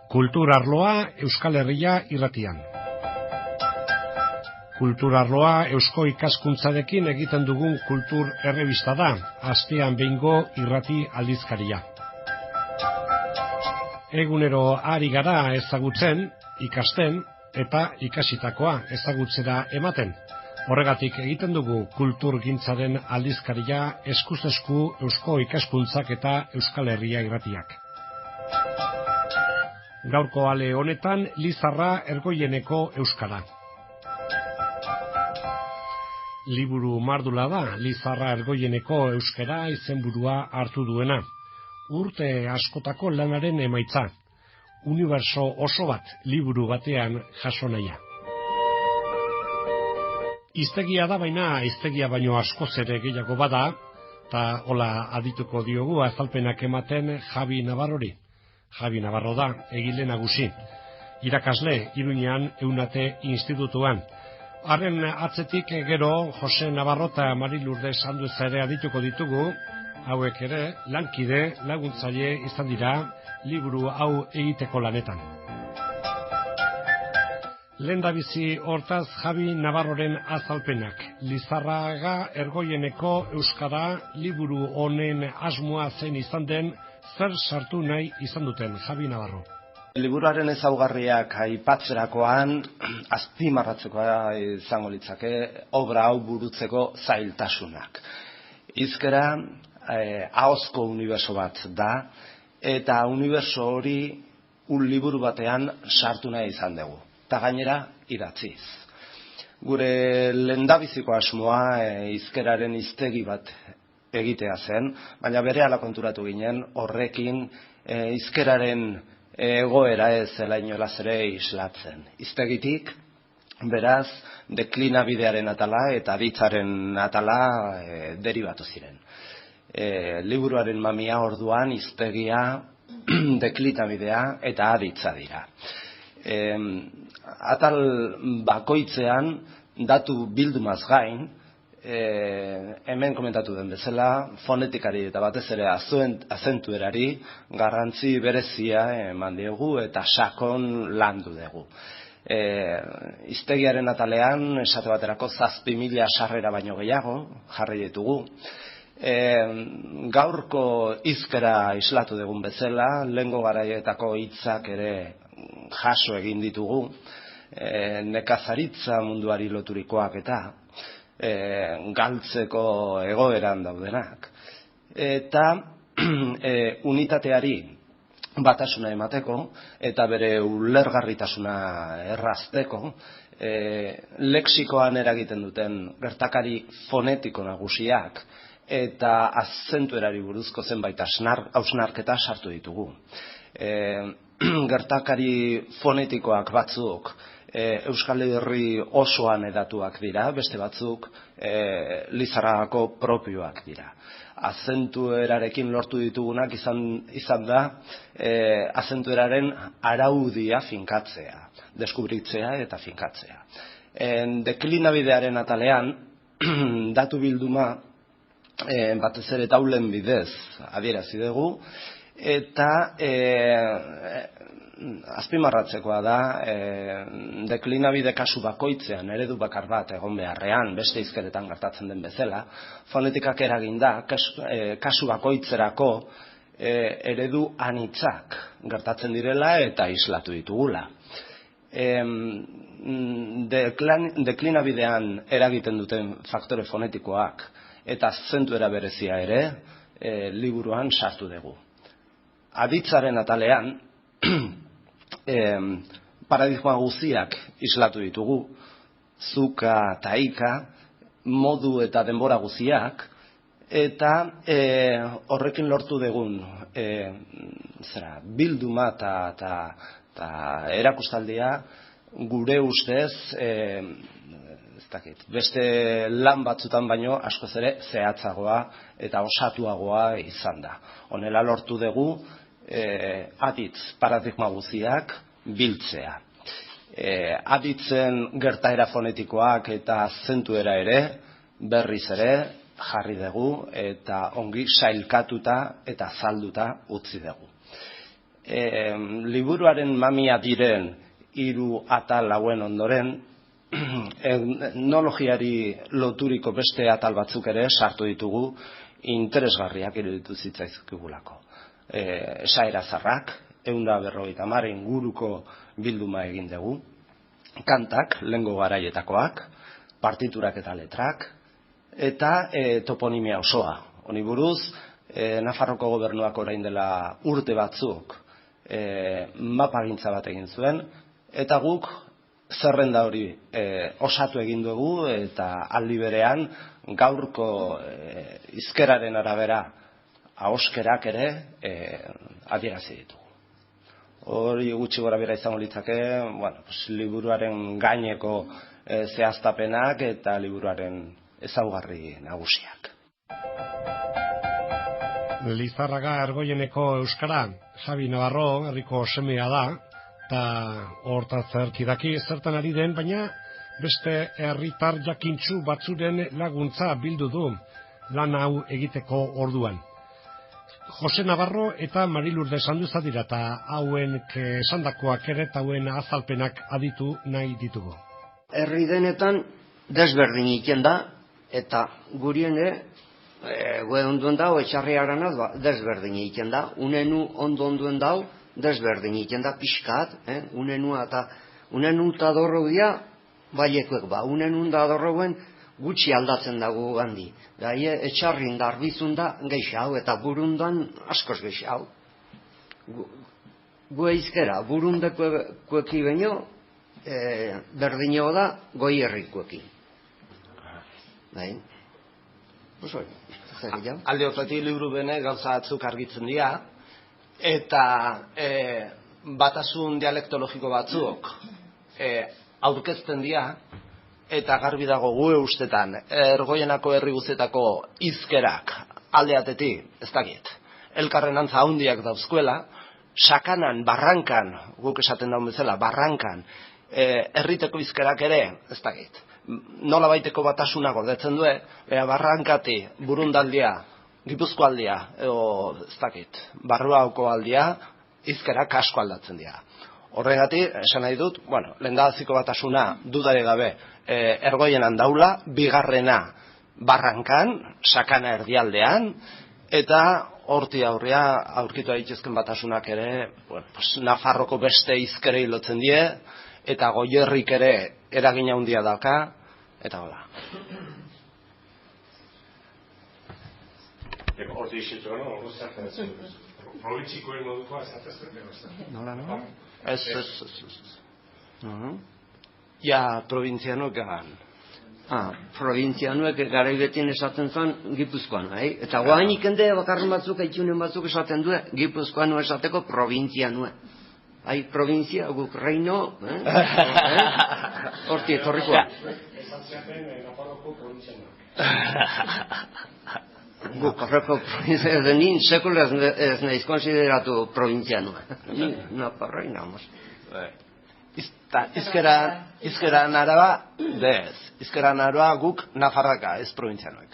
Kultur arloa Euskal Herria irratian. Kultur arloa Eusko ikaskuntzarekin egiten dugun kultur errebista da, astean behingo irrati aldizkaria. Egunero ari gara ezagutzen, ikasten eta ikasitakoa ezagutzera ematen. Horregatik egiten dugu kulturgintzaren aldizkaria eskuz esku Eusko ikaskuntzak eta Euskal Herria irratiak. Gaurko ale honetan Lizarra Ergoieneko euskara. Liburu mardula da Lizarra Ergoieneko euskara izenburua hartu duena. Urte askotako lanaren emaitza. Unibertso oso bat liburu batean jaso nahia. Hiztegia da, baina hiztegia baino askoz ere gehiago bada, eta hola adituko diogu azalpenak ematen Javi Navarrori. Javi Navarro da egile nagusi. Irakasle Iruñean Eunate Institutuan. Haren atzetik gero Jose Navarro eta Mari Lourdes Andueza ere adituko ditugu, hauek ere lankide, laguntzaile izan dira liburu hau egiteko lanetan. Lehendabizi hortaz Javi Navarroren azalpenak. Lizarraga Ergoieneko euskara liburu honen asmoa zein izan den, zer sartu nahi izan duten, Javi Navarro? Liburuaren ezaugarriak aipatzerakoan azpimarratzekoa izango litzake obra hau burutzeko zailtasunak. Hizkera ahozko unibertso bat da, eta unibertso hori liburu batean sartu nahi izan dugu, eta gainera idatziz. Gure lehendabiziko asmoa hizkeraren hiztegi bat egitea zen, baina berehala konturatu ginen horrekin hizkeraren egoera ez zela inolaz ere islatzen. Hiztegitik, beraz, deklinabidearen atala eta aditzaren atala deribatu ziren. Liburuaren mamia orduan hiztegia, deklinabidea eta aditza dira. Atal bakoitzean datu bildumaz gain, hemen komentatu den bezala, fonetikari eta batez ere azentuerari garrantzi berezia eman diegu eta sakon landu dugu. Hiztegiaren atalean, esate baterako 7.000 sarrera baino gehiago jarri ditugu. Gaurko hizkera islatu dugun bezala, lehengo garaietako hitzak ere jaso egin ditugu, nekazaritza munduari loturikoak eta galtzeko egoeran daudenak. Eta unitateari batasuna emateko eta bere ulergarritasuna errazteko, lexikoan eragiten duten gertakari fonetiko nagusiak eta azentuerari buruzko zenbait hausnarketa sartu ditugu. Gertakari fonetikoak batzuk Euskal Herri osoan hedatuak dira, beste batzuk Lizarragako propioak dira. Azentuerarekin lortu ditugunak izan da azentueraren araudia finkatzea, deskubritzea eta finkatzea. Deklinabidearen atalean, datu bilduma batez ere taulen bidez adierazi dugu, eta azpimarratzekoa da deklinabide kasu bakoitzean eredu bakar bat egon beharrean, beste hizkeretan gertatzen den bezala, fonetikak eraginda kasu bakoitzerako eredu anitzak gertatzen direla eta islatu ditugula. Deklinabidean eragiten duten faktore fonetikoak eta azentuera berezia ere liburuan sartu dugu. Aditzaren atalean paradigma guztiak islatu ditugu, zuka eta ika, modu eta denbora guztiak, eta horrekin lortu dugun bilduma eta erakustaldia gure ustez beste lan batzutan baino askoz ere zehatzagoa eta osatuagoa izan da. Honela lortu dugu aditz paradigma guztiak biltzea. Aditzen gertaera fonetikoak eta azentuera ere berriz ere jarri dugu eta ongi sailkatuta eta zalduta utzi dugu. Liburuaren mamia diren 3 atal hauen ondoren, etnologiari loturiko beste atal batzuk ere sartu ditugu, interesgarriak iruditu zitzaizkigulako. Esaera zarrak, 150 inguruko bilduma egin dugu, kantak, lehengo garaietakoak, partiturak eta letrak, eta toponimia osoa. Honi buruz, Nafarroko gobernuak orain dela urte batzuk mapagintza bat egin zuen, eta guk zerrenda hori osatu egin dugu, eta aldi berean gaurko hizkeraren arabera ahoskerak ere adierazi ditugu. Hori gutxi gora bera izango litzake, liburuaren gaineko zehaztapenak eta liburuaren ezaugarri nagusiak. Lizarraga Ergoieneko euskara, Javi Navarro, herriko semea da, eta hortaz zerki daki zertan ari den, baina beste herritar jakintsu batzuren laguntza bildu du lan hau egiteko orduan. Jose Navarro eta Mari Lourdes Sanduza dira, eta hauen esandakoak ere eta hauen azalpenak aditu nahi ditugu. Herri denetan desberdin egiten da, eta gurien gure onduen dau, etxarri aranaz, desberdin egiten da. Unenu onduen dau, desberdin egiten da, pixkat, unenua eta unenu eta dorro dira, baiekuek unenu eta dorroen gutxi aldatzen dago gandi. Etxarrin da, arbizun da, geixau, eta burundan askoz geixau. Gue izkera, burundekoeki baino, berdino da, goi herrikoekin. Alde horretik liburu bene gauza batzuk argitzen dira, eta batasun dialektologiko batzuk aurkezten dira, eta garbi dago gue ustetan Ergoienako herri guztietako hizkerak aldeatetik, ez dakit, elkarren antza handiak dauzkuela, sakanan, barrankan, guk esaten daun bezala, barrankan, herriteko hizkerak ere, ez dakit, nola baiteko batasuna gordetzen du, barrankati, burundaldia, gipuzkoaldia, edo, ez dakit, barruauko aldia, hizkerak asko aldatzen dira. Horregatik, esan nahi dut, lehendabiziko batasuna dudare gabe Ergoienan daula, bigarrena barrankan, sakana erdialdean, eta horti aurria aurkitu daitezken batasunak ere, Nafarroko beste hizkerei lotzen die, eta Goierrik ere eragina handia dauka, eta hola. Horti izitu, no? Provintzikoen modukoa esatezen. Nola, no? Ez. Ja, provintzianuek egan. Provintzianuek garai betien esaten zen Gipuzkoan, eta guain ikende bakarren batzuk, eitxunen batzuk esaten du, Gipuzkoanu esateko provintzianue. Provintzia, guk reino, horti etorrikoa. Nafarroko provintzianuak. Guk horreko provintzianuak denin, sekula ez nahiz konsideratu provintzianua. Nafarroi namos. Izkeran araba, izkeran araba guk Nafarraka, ez provintzianuek.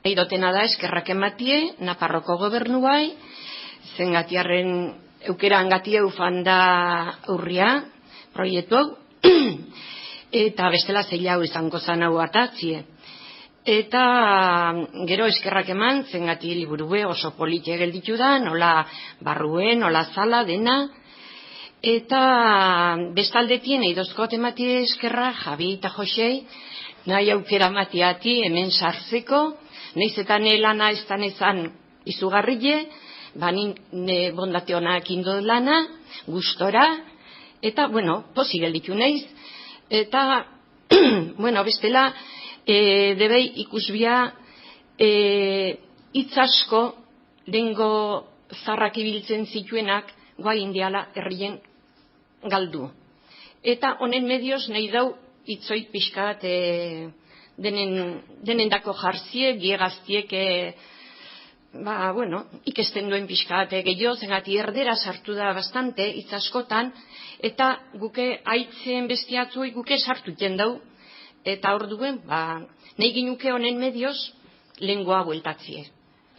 Eidotena da eskerrak ematie, Nafarroko gobernu bai, zengatiarren eukeran gati eufan da urria, proiektu hau, eta bestela zeilau izango zan hau atatzie. Eta gero eskerrak eman, zengati liburue oso politia gelditu da, nola barruen, nola zala, dena, eta bestaldetien eidozkot ematie eskerra, Javi eta Josei, nahi aukera matiati hemen sartzeko, nahiz eta lana ez dan ezan izugarrile, banin bondate honak indo lana, gustora, eta, posi gelditu naiz, eta, bestela, debei ikusbia, hitz asko, lehengo zarrak ibiltzen zituenak, guai indiala herrien galdu. Eta honen medioz nahi dau hitzoi pixkat denendako jarzie, biegaztiek ikesten duen pixkat gehiago, zengati erdera sartu da bastante hitz askotan, eta guke haitzen bestiatzui guke sartu jen dau, eta hor duen, nahi ginuke honen medioz lengua bueltatzie.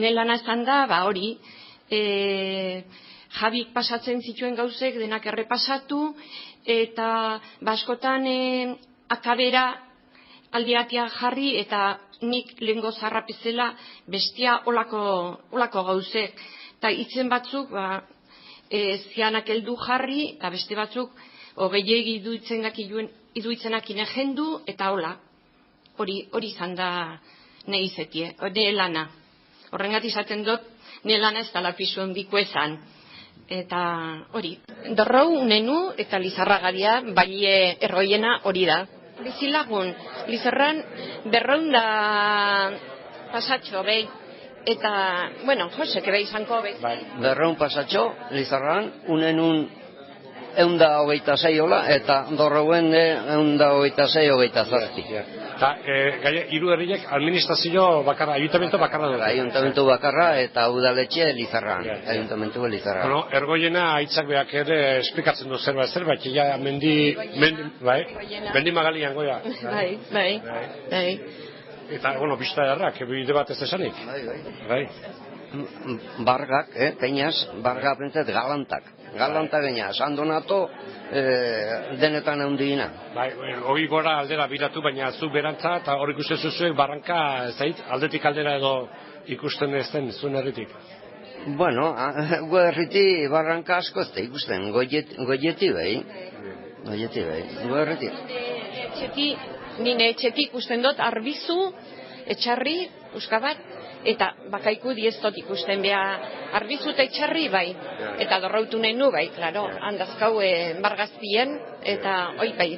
Lana esan da, hori, Jabik pasatzen zituen gauzek denak errepasatu, eta askotan akabera aldiatia jarri, eta nik lehengo zarrapizela bestia olako gauzek. Eta hitzen batzuk, zianak heldu jarri, eta beste batzuk, gehiegi iduitzenak inegendu, eta hola. Hori izan da nahi izetie, ne lana. Horrengat izaten dut, ne lana ez dala pisu handiko ezan. Eta hori. Dorrau, unenu eta Lizarragadia, baile erroiena hori da. Bizilagun, Lizarran berraunda pasatxo, behi. Eta, bueno, Josek ere izanko behi. Berraun pasatxo, Lizarran, unenun 126 hola, eta dorrauen 126 hogeita zazpi. Eta, hiru herriek administrazio bakarra, ayuntamiento bakarra dut. Ayuntamiento bakarra eta udaletxe Lizarran. Ayuntamiento Lizarran. Bueno, ergoiena aitzak beak ere esplikatzen du zerbait, ja mendi magalian goia. Bai. Eta, bueno, pista errak, bide bat ez esanik. Bai. Bargak, peinaz, bargak pentsat galantak. Galanta gaina, San Donato denetan handiena. Bai, hori gora aldera biratu, baina zu berantza, eta hor ikusten zuzuek barranka, aldetik aldera edo ikusten ez den zuen herritik. Bueno, gu herriti barranka asko ez da ikusten, goieti behi. Gu herriti. Nine etxetik ikusten dut, arbizu, etxarri, uskabat, eta bakaiku dieztot ikusten beha arbizu eta etxarri bai, eta dorrautu nahi nu bai, klaro, handazkau bargazpien, eta oi bai.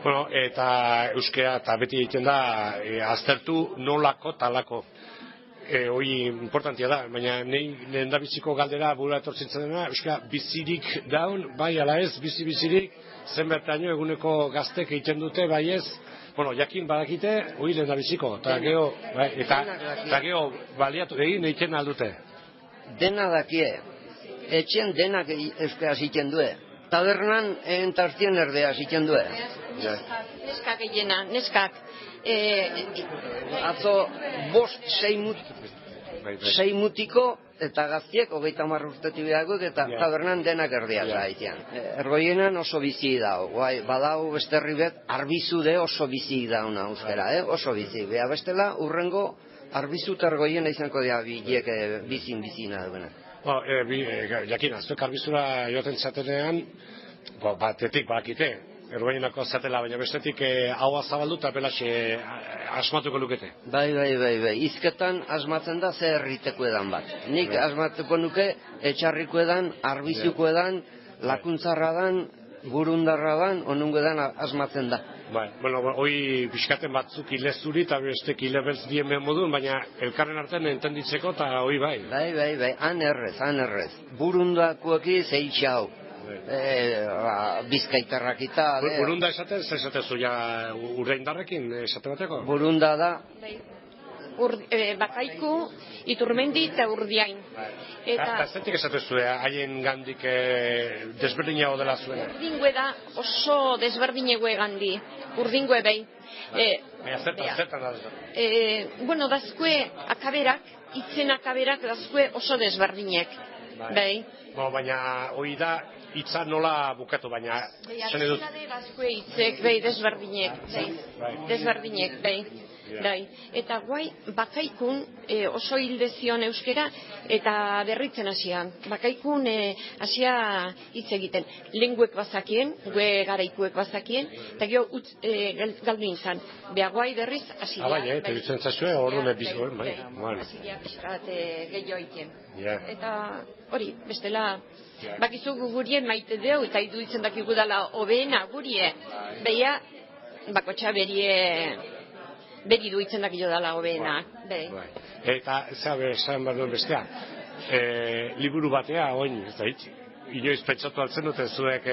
Bueno, eta euskera, eta beti egiten da, aztertu nolako talako. Hoi importantia da, baina lehen da biziko galdera burua etortzen dena, euskara bizirik daun, bai ala ez, bizirik, zenbertaino eguneko gaztek egiten dute, bai ez, bueno, jakin badakite, hori lehen da biziko, eta geho baliatu egin egiten aldute. Dena dakie, etxen denak euskara zitzen due, tabernan entartien erdea zitzen due. Neskak egena, neskak. Atzo, 6 mutiko eta gaztiek 30 urtetik behagoek eta tabernan denak erdia zaitean. Ergoienan oso bizi dau, badau beste herribet arbizude oso bizi dauna euskera, oso bizi. Bea bestela, urrengo arbizu eta ergoiena izango dira bilek bizina duena. Jakin, azuek arbizura joaten zatenean, batetik bakite, ergoienako zatela, baina bestetik haua zabaldu eta pelaxe asmatuko lukete. Bai. Izketan asmatzen da ze herriteko edan bat. Nik asmatuko nuke etxarriko edan, arbizuko edan, lakuntzarra dan, burundarra dan, onungo edan asmatzen da. Bai, bueno, hoi pixkaten batzuk ile zuri eta beste ile beltz dien behar modun, baina elkarren artean entenditzeko eta hoi bai. Bai, han errez. Burundakoeki zeitxau. Bizkaitarrak eta Burunda esatezu ja urdaindarrekin esate bateko? Burunda da Bakaiku, Iturmendi eta Urdiain. Eta zetik esatezu haien gandik desberdinago dela zuena? Urdingue da oso desberdinegoe gandi, urdingue behi. Zertan da dezu? Bueno, dazkue akaberak, itzen akaberak dazkue oso desberdinek. Behi. Baina hori da hitza nola bukatu, baina zen edut? Dazkue hitzek, behi, desberdinek, behi. Eta guai, bakaikun oso hilde zion euskera eta berritzen hasian. Bakaikun hasia hitz egiten. Lenguek bazakien, gue garaikuek bazakien, eta gero galdu inzan. Beha guai berriz hasia. Eta bitzen zazue, hor dune bizgoen, bai. Hasia pixkat gehiago egiten. Eta hori, bestela, bakizu gurien maite deu, eta iduitzen dakigu dala hobeena gurie. Beha, bakotxa beri duitzen dakilo dala hobeena. Eta, esan behar duen bestea, liburu batea, oin, ez da hitz, inoiz pentsatu altzen dute zuek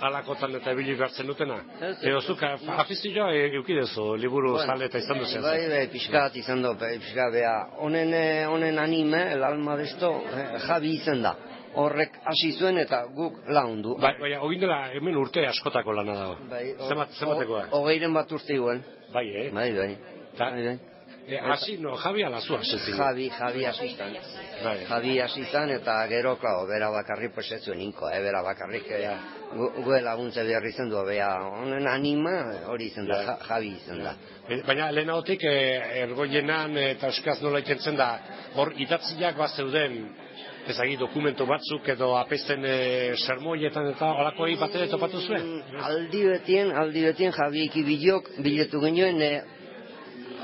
alakotan eta ebili gartzen dutena. Edo zuk afizioa eukidezu liburu zale eta izan duzen. Bai, pixkat izan du, pixkat beha. Honen anime, el alma desto, Javi izan da. Horrek hasi zuen eta guk laundu. Baina, hogin dela hemen urte askotako lana dago. Zematekoa? 20 bat urte iguen. Bai. Hasi, no, Javi alazu hasetik. Javi asistan. Javi asistan eta gero, klaro, bera bakarrik pues ez zuen inko, bera bakarrik gue laguntze behar izen du, bea honen anima hori izen da, Javi izen da. Baina lehenagotik Ergoienan eta euskaz nola ikentzen da, hor idatziak bat zeuden, ezagik dokumentu batzuk edo apesten sermoietan eta holakoi bat ere topatu zuen? Aldi betien Javiek biletu genioen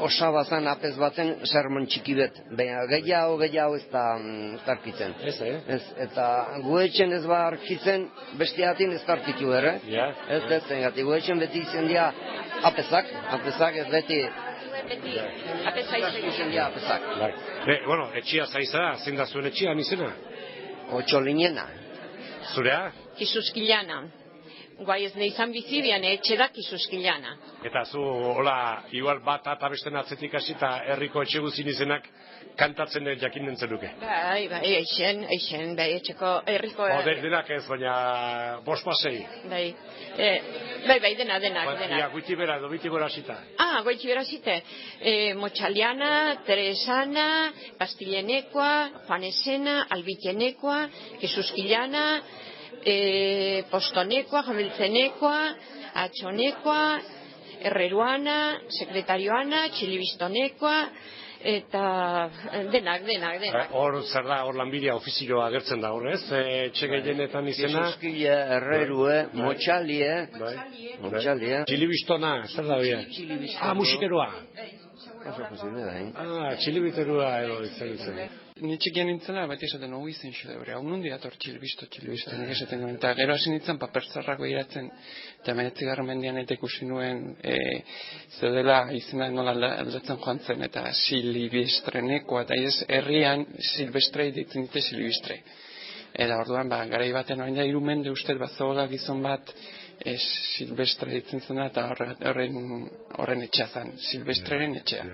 osabazan apez baten sermon txiki bet. Baina gehiago ez da tarkitzen. Ez, eta guetxen ez ba arkitzen bestiatin ez tarkitu ere. Ez zengati, guetxen beti izen dia apezak ez beti. Apezak. Bueno, etxia zaizara, zein da zuen etxia, nizena? Otxolinena. Zurea? Kisuskilana. Guai ez neizan bizibian, etxe da Kisuskilana. Eta zu, hola, igual bat eta besten atzetik hasi eta herriko etxe guzin izenak kantatzen jakin nintzen duke. Bai, eixen, bai, etxeko herriko... Denak ez, baina bost pasei. Bai, denak. Goiti bera, edo biti gora hasita. Goiti bera hasite. Motxaliana, Teresana, Bastilenekoa, Juanesena, Albitenekoa, Kisuskilana, Postonekoa, Jameltzenekoa, Atxonekoa, Herreruana, Sekretarioana, Txilibistonekoa, eta denak. Hor zer da, hor lanbidea ofizioa agertzen da, hor ez? Etxe gehienetan izena? Kisuskile, Herrerue, Motxalie. Txilibistona, zer da bia? Musikeroa. Txilibiterua edo izan. Ni txikian nintzela, bat esaten hori zen xedeure, hau nundi ator txilibisto, nik esaten nuen, eta gero hasi nintzen papertzarrako iratzen, eta 19. mendean eta ikusi nuen, zedela izena nola aldatzen joan zen, eta silibistrenekoa, eta ez herrian silvestrei ditzen dite silibistre. Eta orduan, garai batean hori da irumende ustez bazola gizon bat, silvestre ditzen zena, eta horren etxea zen, silvestreren etxea.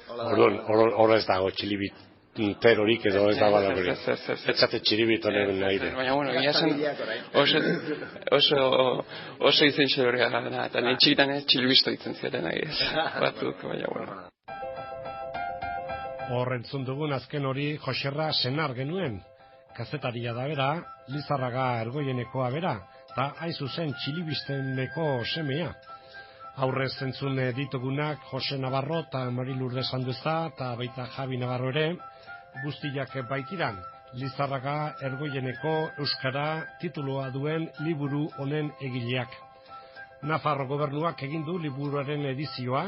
Hor ez dago txilibit. Terorik edo ez da badagorik. Ez zate txiribit honen nahi. Baina, bueno, oso izen xedorea da, eta nahi txikitan ez txilibisto ditzen ziren nahi ez. Batzuk, baina, bueno. Hor entzun dugun azken hori Joserra senar genuen. Kazetaria da bera, Lizarraga Ergoienekoa bera, eta hain zuzen txilibisteneko semea. Aurrez entzun ditugunak Jose Navarro eta Mari Lourdes Sandueza eta baita Javi Navarro ere, guztiak baitiran, Lizarraga Ergoieneko euskara titulua duen liburu honen egileak. Nafarro gobernuak egin du liburuaren edizioa,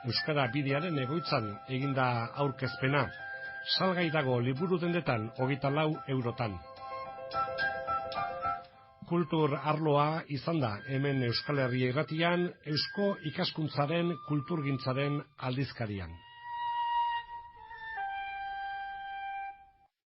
euskara bidearen egoitzan eginda aurkezpena. Salgai dago liburu dendetan 24 eurotan. Kultur arloa izan da hemen Euskal Herria irratian, eusko ikaskuntzaren kulturgintzaren aldizkarian.